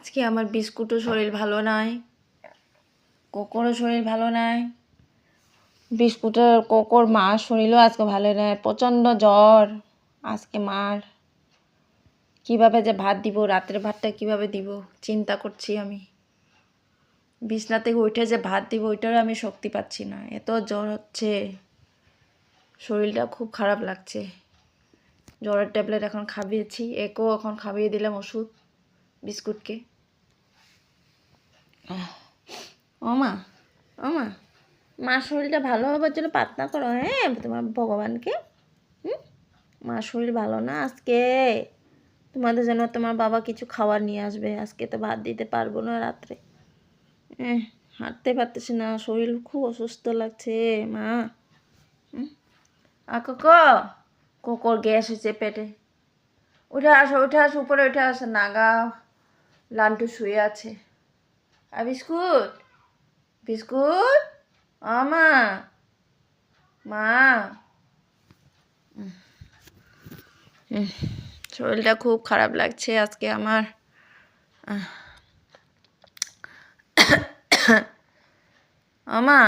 আজকে আমার বিস্কুটও শরীর ভালো নাই, কোকোরও শরীর ভালো নাই। বিস্কুটের কোকোর মার শরীরও আজকে ভালো নাই, প্রচণ্ড জ্বর আজকে মার। কিভাবে যে ভাত দিব, রাতের ভাতটা কিভাবে দিব চিন্তা করছি আমি। বিছনা থেকে উঠে যে ভাত দিব ওইটারও আমি শক্তি পাচ্ছি না, এত জ্বর হচ্ছে, শরীরটা খুব খারাপ লাগছে। জ্বরের ট্যাবলেট এখন খাইয়েছি, একেও এখন খাইয়ে দিলাম ওষুধ বিস্কুটকে। ও মা, ও মা, মার শরীরটা ভালো হবার জন্য প্রার্থনা করো, হ্যাঁ তোমার ভগবানকে। মার শরীর ভালো না আজকে, তোমাদের জন্য তোমার বাবা কিছু খাবার নিয়ে আসবে। আজকে তো ভাত দিতে পারবো না রাত্রে, হাঁটতে পারতেছি না, শরীর খুব অসুস্থ লাগছে মা। কোকো, কোকোর গ্যাস হয়েছে পেটে। উঠে আসো, উঠে আসো, উপরে উঠে আসো, নাগা লান্টু শুয়ে আছে। আর বিস্কুট, বিস্কুট, মা, মা। শরীরটা খুব খারাপ লাগছে আজকে আমার। মা